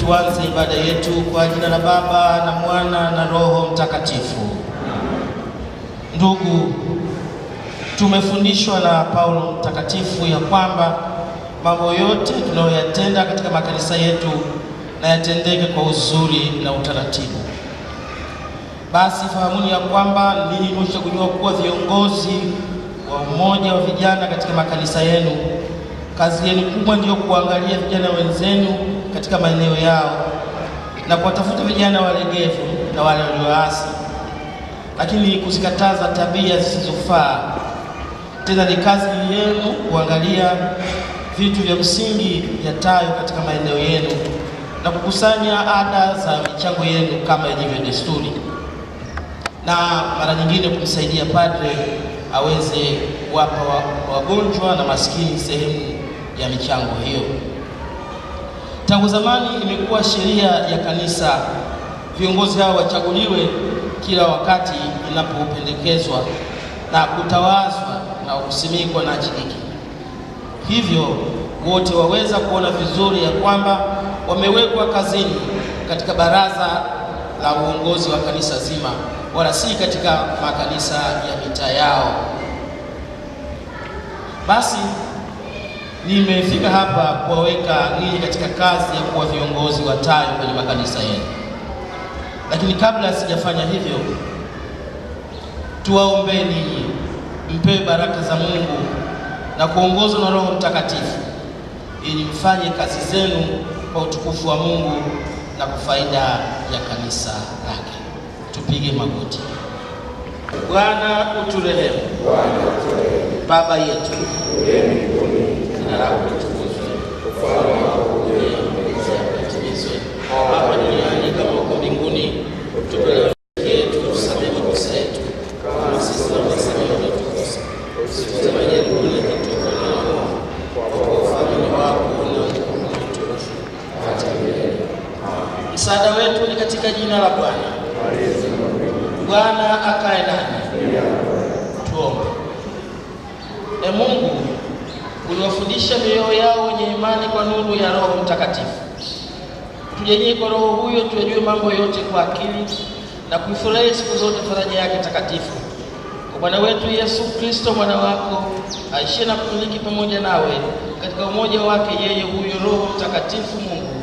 tuanze ibada yetu kwa jina la Baba na Mwana na Roho Mtakatifu. Ndugu, tumefundishwa na Paulo mtakatifu ya kwamba mambo yote tunayoyatenda katika makanisa yetu na yatendeke kwa uzuri na utaratibu. Basi fahamuni ya kwamba ninyi mmechaguliwa kuwa viongozi wa umoja wa vijana katika makanisa yenu. Kazi yenu kubwa ndiyo kuangalia vijana wenzenu katika maeneo yao na kuwatafuta vijana walegevu na wale walioasi, lakini kuzikataza tabia zisizofaa. Tena ni kazi yenu kuangalia vitu vya msingi vyatayo katika maeneo yenu na kukusanya ada za michango yenu kama ilivyo desturi, na mara nyingine kumsaidia padre aweze kuwapa wagonjwa na maskini sehemu ya michango hiyo. Tangu zamani imekuwa sheria ya kanisa viongozi hao wachaguliwe kila wakati inapopendekezwa na kutawazwa na kusimikwa na chikiki. Hivyo wote waweza kuona vizuri ya kwamba wamewekwa kazini katika baraza la uongozi wa kanisa zima, wala si katika makanisa ya mitaa yao. Basi nimefika hapa kuwaweka ninyi katika kazi ya kuwa viongozi watayo kwenye makanisa yenu. Lakini kabla sijafanya hivyo, tuwaombe ninyi mpewe baraka za Mungu na kuongozwa na Roho Mtakatifu ili mfanye kazi zenu kwa utukufu wa Mungu na kwa faida ya kanisa lake. Tupige magoti. Bwana uturehemu. Baba yetu uliye mbinguni, jina lako litukuzwe, ufalme wako uje, mapenzi yako yatimizwe hapa duniani kama huko mbinguni. Utupe leo yetu, tusamehe makosa yetu kama sisi tunavyosamehe waliotukosea, usitutie majaribuni, lakini tuokoe na maovu, kwa ufalme wako na utukufu hata milele. Msaada wetu ni katika jina la Bwana. Bwana akae nani. Tuombe. Mungu, uliwafundisha mioyo yao wenye imani kwa nuru ya Roho Mtakatifu. Tujalie kwa Roho huyo tuyajue mambo yote kwa akili na kuifurahi siku zote faraja yake takatifu. Kwa Bwana wetu Yesu Kristo mwana wako, aishie na kumiliki pamoja nawe katika umoja wake yeye huyo Roho Mtakatifu Mungu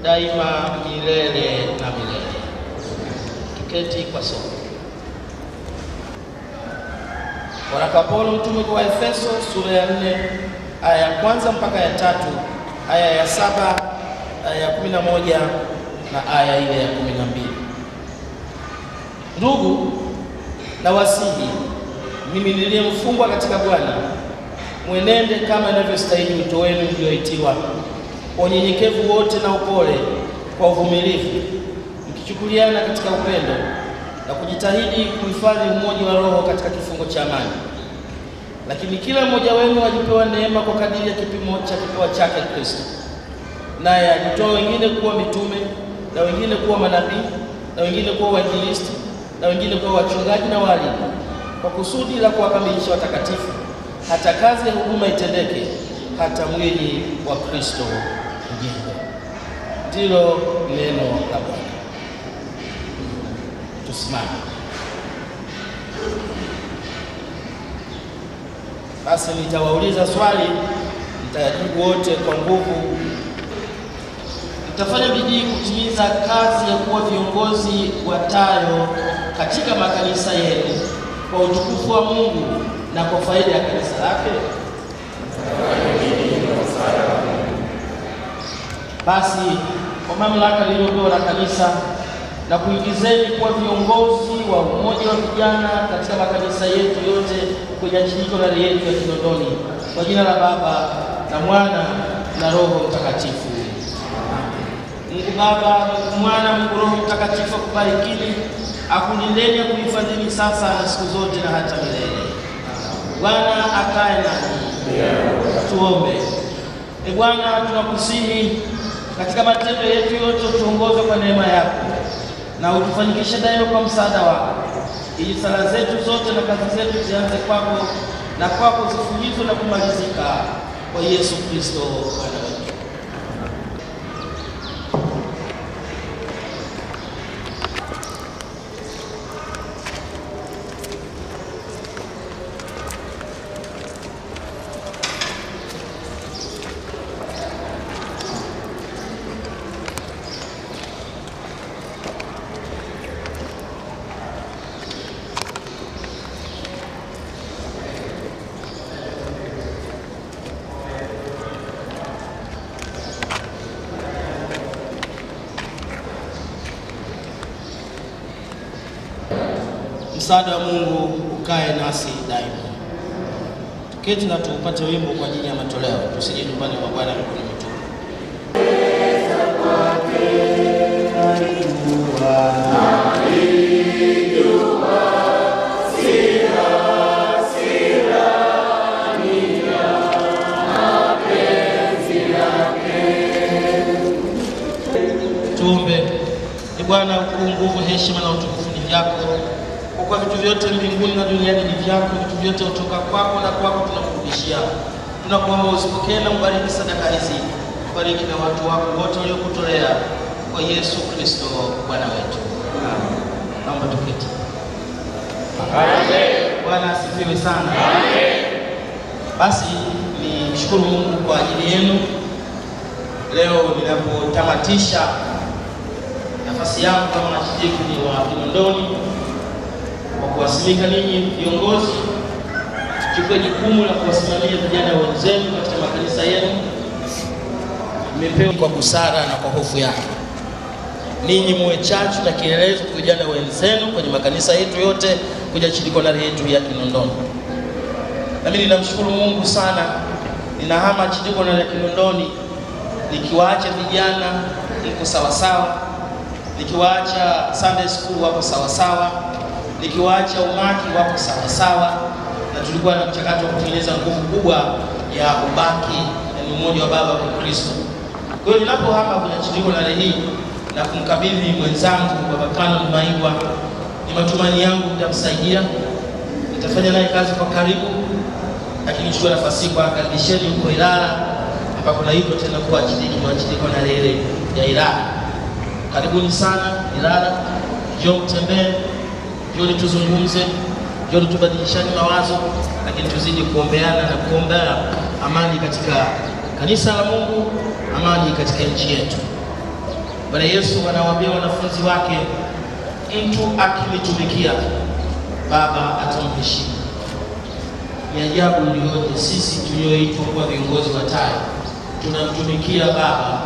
daima milele na milele. Tuketi kwa somo. Waraka wa Paulo mtume kwa Efeso sura ya 4 aya ya kwanza mpaka ya 3, aya ya 7, aya ya 11 na aya ile ya 12. Ndugu, na wasihi mimi niliye mfungwa katika Bwana, mwenende kama inavyostahili wito wenu mlioitiwa, kwa unyenyekevu wote na upole, kwa uvumilivu, mkichukuliana katika upendo na kujitahidi kuhifadhi umoja wa roho katika kifungo cha amani. Lakini kila mmoja wenu alipewa neema kwa kadiri ya kipimo cha kipawa chake Kristo. Naye alitoa wengine kuwa mitume, na wengine kuwa manabii, na wengine kuwa wainjilisti, na wengine kuwa wachungaji na walimu, kwa kusudi la kuwakamilisha watakatifu, hata kazi ya huduma itendeke, hata mwili wa Kristo ujengwe. Ndilo neno la Bwana. Tusimame. Basi nitawauliza swali, mtajibu wote kwa nguvu. Mtafanya bidii kutimiza kazi ya kuwa viongozi watayo katika makanisa yenu kwa utukufu wa Mungu na kwa faida ya kanisa lake. Basi kwa mamlaka lililopewa na kanisa, na kuingizeni kuwa viongozi wa umoja wa vijana katika makanisa yetu yote kwenye jimbo yetu ya Kinondoni, kwa jina la Baba na Mwana na Roho Mtakatifu. Mungu Baba, Mungu Mwana, Mungu Roho Mtakatifu akubarikini, akulindeni, akuhifadhini sasa na siku zote na hata milele. Bwana akae nanyi. Tuombe. Bwana, tunakusihi katika matendo yetu yote tuongozwe kwa neema yako, na utufanikishe daima kwa msaada wako, ili sala zetu zote na kazi zetu zianze kwako na kwako zifulizwe na kumalizika kwa Yesu Kristo Bwana wetu. msaada wa Mungu ukae nasi daima. Tuketi na tupate wimbo kwa ajili ya matoleo, tusije nyumbani kwa Bwana mikono mitupu. Tuombe. Bwana, ukuu, nguvu, heshima na utukufu ni vyako, kwa vitu vyote mbinguni na duniani ni vyako. Vitu vyote kutoka kwako na kwako tunakurudishia. Tunakuomba usipokee na ubariki sadaka hizi, ubariki na watu wako wote waliokutolea, kwa Yesu Kristo Bwana wetu. Amen. Naomba tuketi. Amen. Bwana asifiwe sana. Amen. Basi nimshukuru Mungu kwa ajili yenu leo ninapotamatisha nafasi yangu kama archdeacon wa Kinondoni kwa kuwasimika ninyi viongozi. Chukue jukumu la kuwasimamia vijana wenzenu katika makanisa yenu. Mmepewa kwa busara na kwa hofu yake. Ninyi muwe chachu na kielelezo kwa vijana wenzenu kwenye makanisa yetu yote, kuja chidikonari yetu ya Kinondoni. Na mimi ninamshukuru Mungu sana, ninahama chidikonari ya Kinondoni nikiwaacha vijana niko sawa sawa, nikiwaacha Sunday school wako sawa sawa, nikiwaacha umaki wako sawa sawa, na tulikuwa na mchakato wa kutengeneza nguvu kubwa ya ubaki na umoja wa baba kwa Kristo. Kwa hiyo ninapohama kwenye chidikonari hii na kumkabidhi mwenzangu Baba Canon Maigwa, ni matumaini yangu mtamsaidia, nitafanya naye kazi kwa karibu. Lakini chukua nafasi kwa karibisheni huko Ilala ambapo naitwa tena kuwa chidikonari ile ya Ilala. Karibuni sana Ilala, njoo mtembee, njoo tuzungumze, njoo tubadilishane mawazo, lakini tuzidi kuombeana na kuombea amani katika kanisa la Mungu, amani katika nchi yetu. Bwana Yesu anawaambia wanafunzi wake, mtu akinitumikia Baba atamheshimu. Ni ajabu iliyoje sisi tulioitwa kuwa viongozi wa TAI tunamtumikia Baba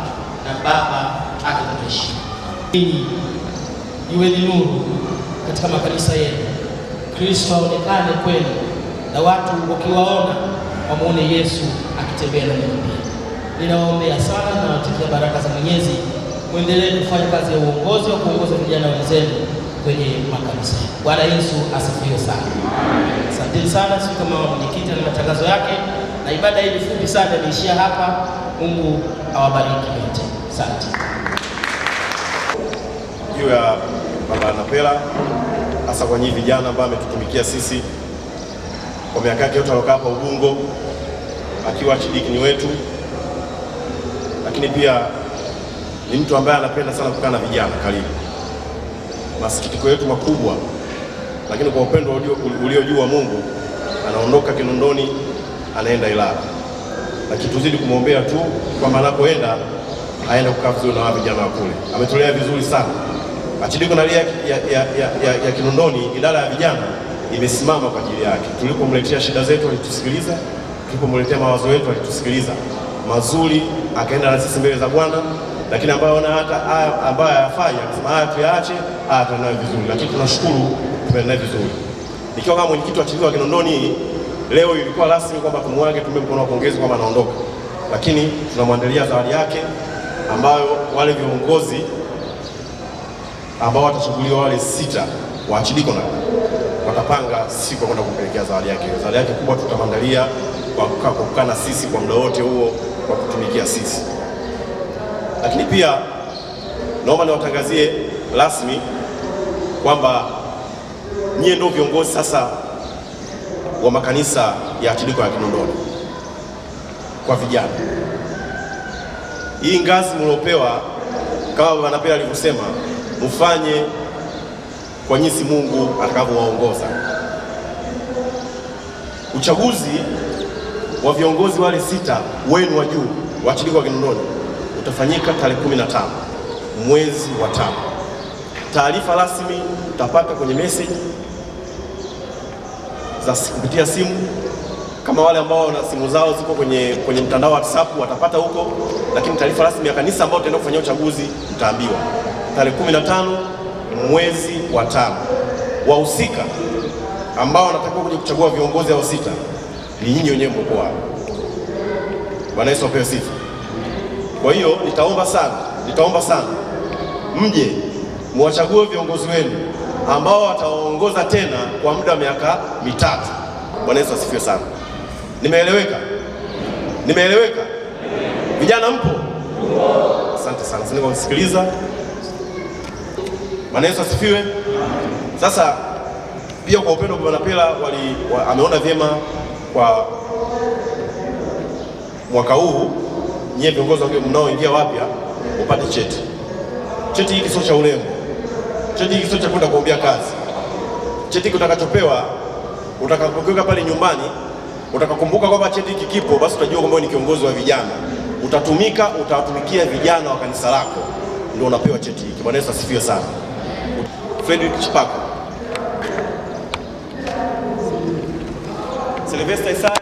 na Baba atatuheshimu. Ninyi iweni nuru katika makanisa yenu, Kristo aonekane kwenu, na watu wakiwaona wamuone Yesu akitembea na ninyi. Ninawaombea sana na nawatakia baraka za Mwenyezi. Muendelee kufanya kazi ya uongozi wa kuongoza vijana wenzenu kwenye makanisa. Bwana Yesu asifiwe sana. Asante sana. Sisi kama mwenyekiti na matangazo yake, na ibada hii fupi sana imeishia hapa. Mungu awabariki wote. Asante. Juu ya Baba Napela, hasa kwa nyinyi vijana ambao ametutumikia sisi kwa miaka yake yote alokaa hapa Ubungo akiwa archdeacon wetu, lakini pia ni mtu ambaye anapenda sana kukaa na vijana karibu. Masikitiko yetu makubwa, lakini kwa upendo uliojuu wa Mungu anaondoka Kinondoni anaenda Ilala. Lakini tuzidi kumwombea tu kwamba anapoenda aende kukaa vizuri na vijana wa kule. Ametolea vizuri sana. Archdeacon ya Kinondoni, idara ya vijana imesimama kwa ajili yake. Tulipomletea shida zetu alitusikiliza, tulipomletea mawazo yetu alitusikiliza. Mazuri akaenda na sisi mbele za Bwana. Lakini ambayo hata ambayo hayafanya akasema haya tuyaache, tunayo vizuri. Lakini tunashukuru tumeenda vizuri. Nikiwa kama mwenyekiti wa chidikonari wa Kinondoni, leo ilikuwa rasmi kwamba tumwage, tumpe mkono wa pongezi kwamba anaondoka. Lakini tunamwandalia zawadi yake ambayo wale viongozi ambao watachaguliwa wale 6 wa chidikonari watapanga siku kwenda kumpelekea zawadi yake. Zawadi yake kubwa tutamwandalia kwa kukaa na sisi kwa muda wote huo, kwa kutumikia sisi. Lakini pia naomba niwatangazie rasmi kwamba nyie ndio viongozi sasa wa makanisa ya archdeacon ya Kinondoni kwa vijana. Hii ngazi mliopewa kama Baba Napela alivyosema, mfanye kwa jinsi Mungu atakavyowaongoza. Uchaguzi wa viongozi wale 6 wenu wa juu wa archdeacon wa Kinondoni utafanyika tarehe 15 mwezi wa 5. Taarifa rasmi utapata kwenye message za kupitia simu. Kama wale ambao na simu zao ziko kwenye mtandao wa WhatsApp watapata huko, lakini taarifa rasmi ya kanisa ambao tutaenda kufanyia uchaguzi mtaambiwa tarehe 15 mwezi wa 5. wahusika ambao wanatakiwa kuja kuchagua viongozi hao 6 ni nyinyi wenyewe mko hapo. Bwana Yesu apewe sifa. Kwa hiyo nitaomba sana mje muwachague viongozi wenu ambao wataongoza tena kwa muda wa miaka 3. Bwana Yesu asifiwe sana. Nimeeleweka? Vijana mpo? Asante sana. Sasa nisikiliza. Bwana Yesu asifiwe. Sasa pia kwa upendo Bwana Pela ameona vyema kwa mwaka huu nyie viongozi mnaoingia wapya upate cheti. Cheti hiki sio cha urembo. Cheti hiki sio cha kwenda kuombea kazi. Cheti hiki utakachopewa utakapokuweka pale nyumbani, utakakumbuka kwamba cheti hiki kipo, basi utajua kwamba ni kiongozi wa vijana. Utawatumikia vijana wa kanisa lako, ndio unapewa cheti hiki. Bwana Yesu asifiwe sana. Frederick Chipako, Sylvester Isaya,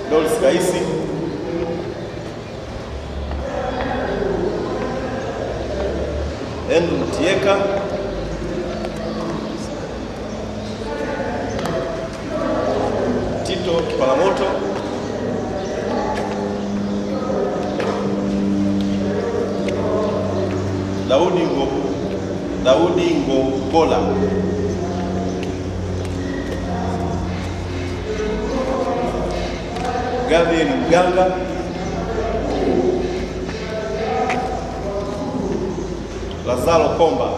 Doris Kaisi, Andrew Mtieka, Tito Kipalamoto, Daudi Ngogola, Gabriel Mganga, Lazaro Komba,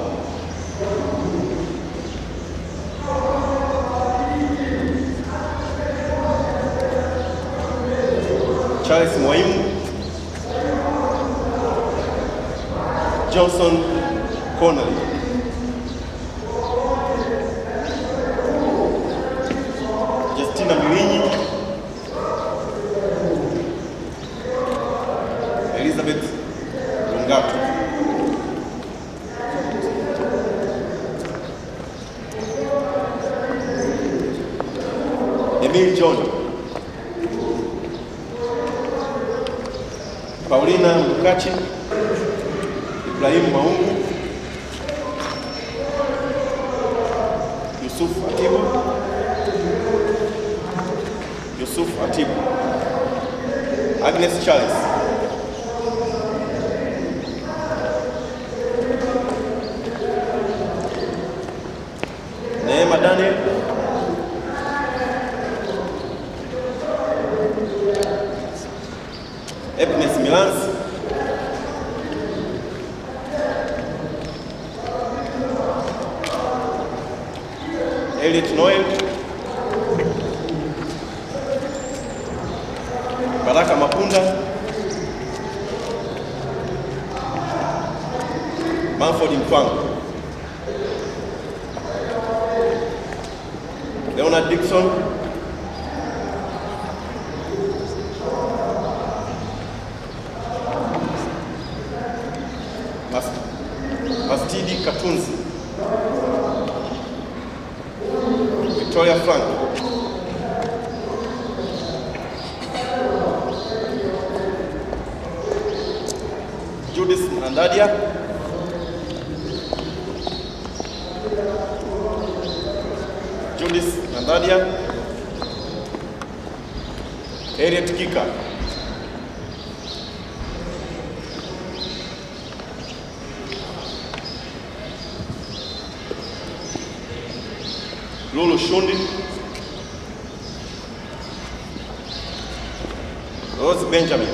Charles Mwaimu, Johnson Connolly, Justina Milinyi, Elizabeth Lungato, Emil John, Paulina Mkachi, Ibrahim Maungu, Yusuf Atibu, Agnes Charles, Neema Daniel, Epnes Milans, Elliot Noel, Baraka Mapunda, Manford Mfango, Leonard Dixon, Mastidi Katunzi, Victoria Frank, Judith Nandadia, Harriet Kika, Lulu Shundi, Rose Benjamin,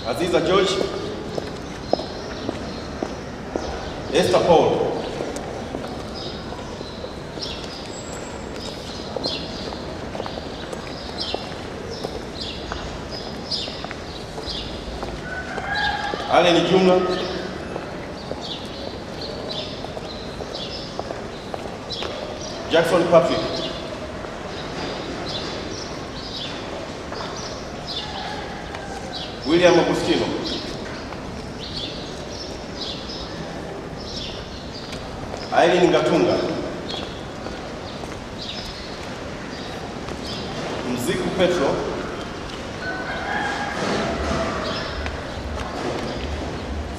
Aziza George, Esther Paul, Allen Jumla, Jackson Patrick, William Agustino, Irene Ngatunga, Mziku Petro,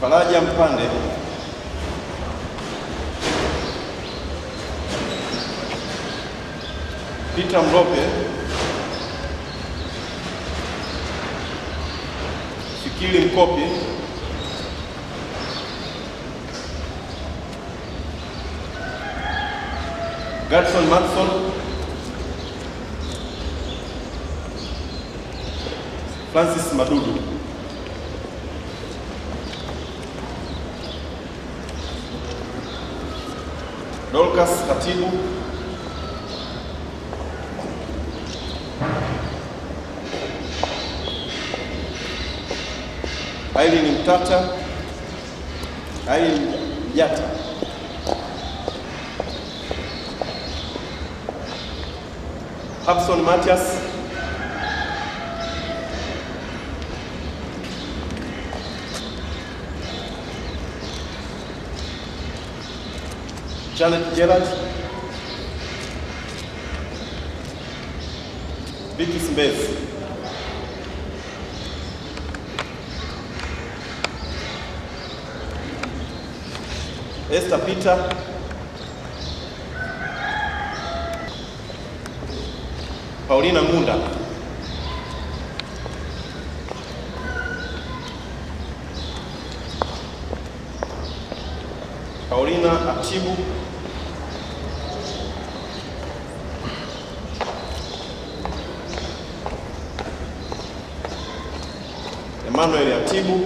Faraja Mpande, Peter Mrope, Fikiri Mkopi, Gadson Matson, Francis Madudu, Dorcas Katibu, Irene Mtata, Irene Yata, Hapson Matias, Janet Gerard, Vicky Mbezi, Esther Peter, Paulina Munda, Paulina Atibu, Emmanuel Atibu,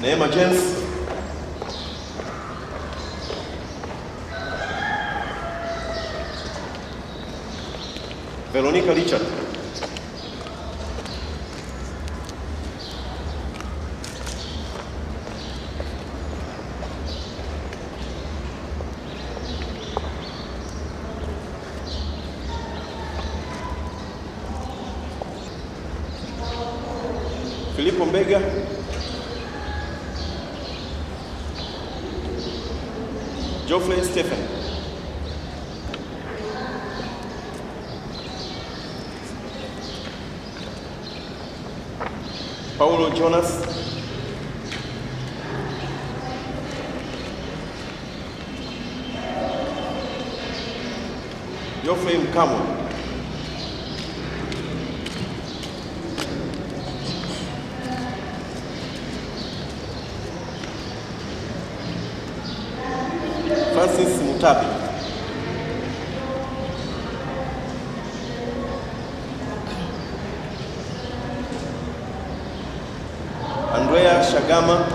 Neema James, Veronica Richard, Filipo Mbega, Geoffrey Stephen, Paulo Jonas, Geoffrey Mkamo, Francis Mutabi, Andrea Shagama,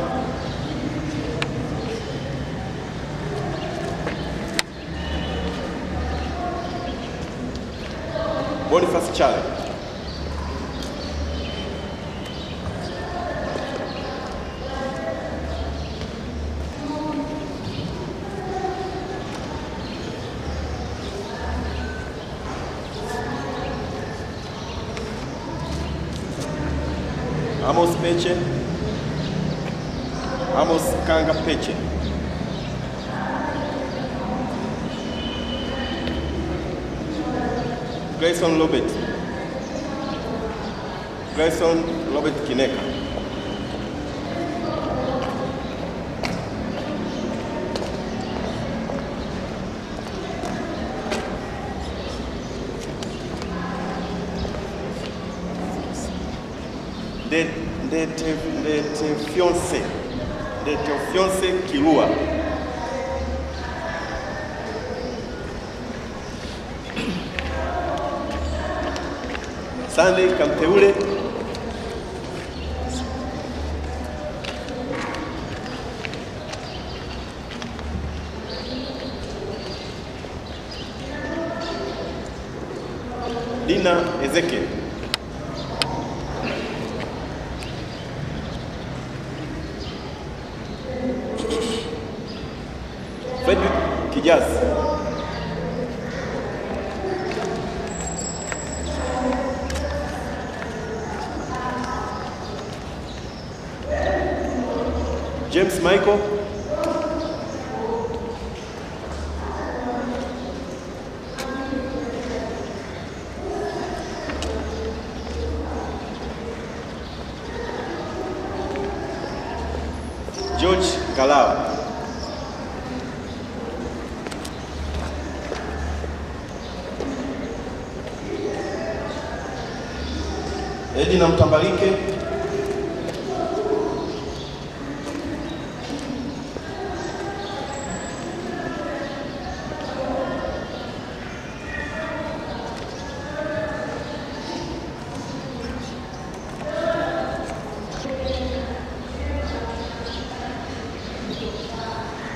Boniface Chale, Amos Peche, Amos Kanga Peche, Grayson Lobet, Grayson Lobet Kineka, Teofionse Kilua, Sunday Kamteule, Dina Ezekiel, Frederick Kijazi, James Michael, George Kalao, Edina Mtambalike,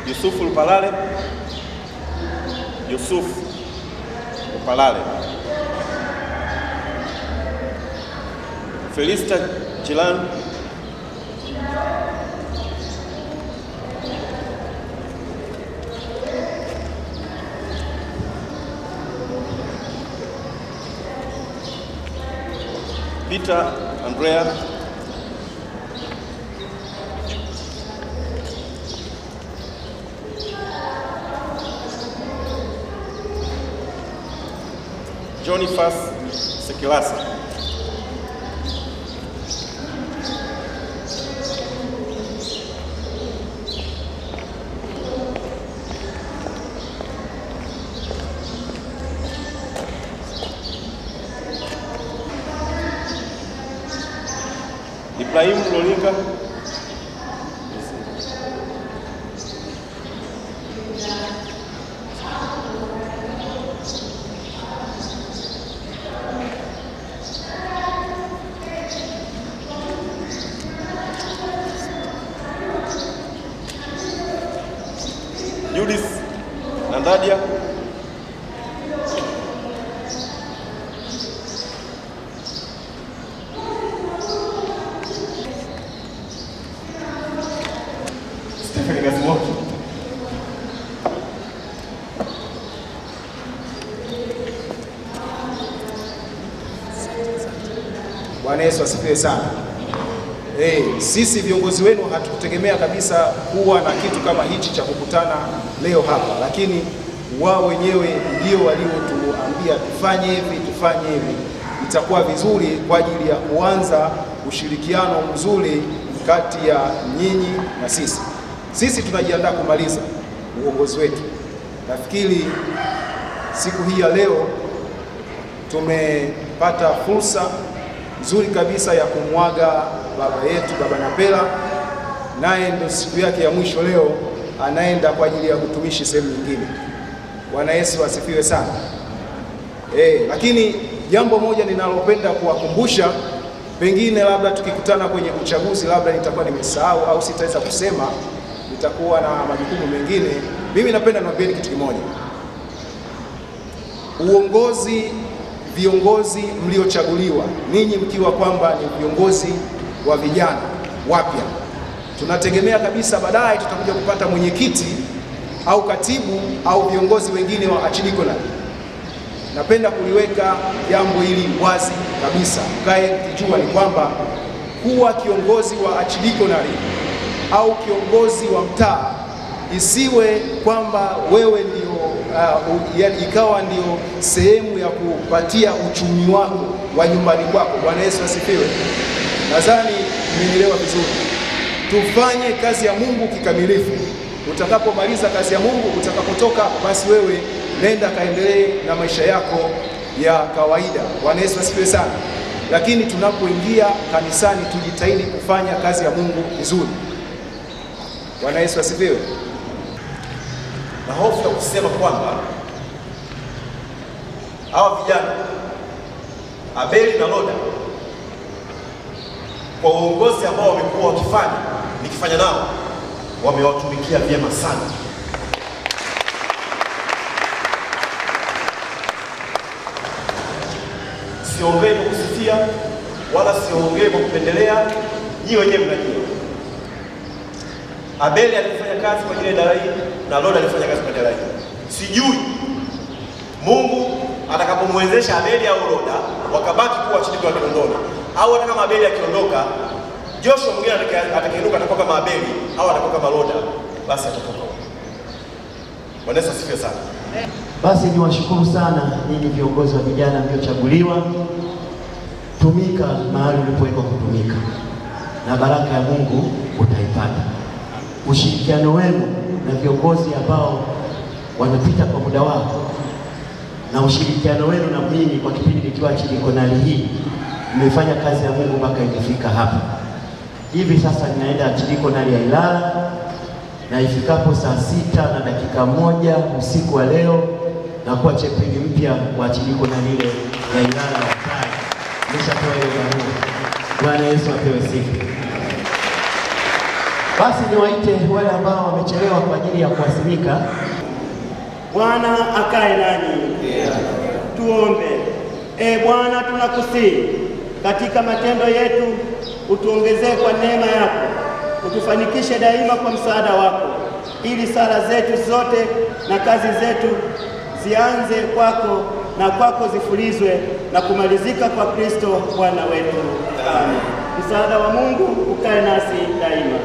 Yusuf Lupalale, Yusuf Lupalale, Felista Chilan, Peter Andrea, Jonifas Sekilasa, Ibrahim Lolinga, Judith Nandadia, Stephen Gazimoki, Bwana Yesu asifiwe sana. Sisi viongozi wenu hatukutegemea kabisa kuwa na kitu kama hichi cha kukutana leo hapa, lakini wao wenyewe ndio waliotuambia tufanye hivi, itakuwa vizuri kwa ajili ya kuanza ushirikiano mzuri kati ya nyinyi na sisi. Sisi tunajiandaa kumaliza uongozi wetu. Nafikiri siku hii ya leo tumepata fursa nzuri kabisa ya kumwaga baba yetu, Baba Napela, naye ndio siku yake ya mwisho leo, anaenda kwa ajili ya kutumishi sehemu nyingine. Bwana Yesu asifiwe sana. Lakini jambo moja ninalopenda kuwakumbusha, pengine labda tukikutana kwenye uchaguzi labda nitakuwa nimesahau au sitaweza kusema, nitakuwa na majukumu mengine. Mimi napenda niwaambieni kitu kimoja. Viongozi mliochaguliwa ninyi mkiwa kwamba ni viongozi wa vijana wapya, tunategemea kabisa baadaye tutakuja kupata mwenyekiti au katibu au viongozi wengine wa Archdiaconry. Napenda kuliweka jambo hili wazi kabisa, mkae kijua ni kwamba kuwa kiongozi wa Archdiaconry au kiongozi wa mtaa isiwe kwamba wewe ndio ikawa ndio sehemu ya kupatia uchumi wako wa nyumbani kwako. Bwana Yesu asifiwe. Nadhani mmenielewa vizuri. Tufanye kazi ya Mungu kikamilifu. Utakapomaliza kazi ya Mungu, utakapotoka, basi wewe nenda kaendelee na maisha yako ya kawaida. Bwana Yesu asifiwe sana. Lakini tunapoingia kanisani tujitahidi kufanya kazi ya Mungu vizuri. Bwana Yesu asifiwe. Na hofu ya kusema kwamba hawa vijana Abeli na Loda kwa uongozi ambao wamekuwa nikifanya nao, wamewatumikia vyema sana. Siongei kwa kusifia wala siongei kwa kupendelea, nyinyi wenyewe mnajua. Abeli alifanya kazi kwa ajili ya idara hii na Loda alifanya kazi kwa idara hii. Sijui Mungu atakapomwezesha Abeli au Loda wakabaki kuwa chini kwa Kinondoni, au hata kama Abeli akiondoka Joshua mwingine atakainuka atakuwa kama Abeli au atakuwa kama Roda, basi atatoka. Bwana Yesu asifiwe sana. Basi niwashukuru sana ninyi viongozi wa vijana mliochaguliwa. Tumika mahali ulipowekwa kutumika, na baraka ya Mungu utaipata. Ushirikiano wenu na viongozi ambao wanapita kwa muda wao, na ushirikiano wenu na mimi kwa kipindi nikiwa chilikonali hii, mmefanya kazi ya Mungu mpaka imefika hapa. Hivi sasa ninaenda chilikonali ya Ilala, na ifikapo saa 6:01 usiku wa leo na kuwa chepeni mpya wa chilikonali ile ya Ilala ya Tai. Nimeshatoa hiyo barua. Bwana Yesu apewe sifa. Basi niwaite wale ambao wamechelewa kwa ajili ya kuwasimika. Bwana akae nanyi. Tuombe. Bwana, tunakusihi katika matendo yetu utuongezee kwa neema yako, utufanikishe daima kwa msaada wako, ili sala zetu zote na kazi zetu zianze kwako na kwako zifulizwe na kumalizika kwa Kristo Bwana wetu. Amen. Msaada wa Mungu ukae nasi daima.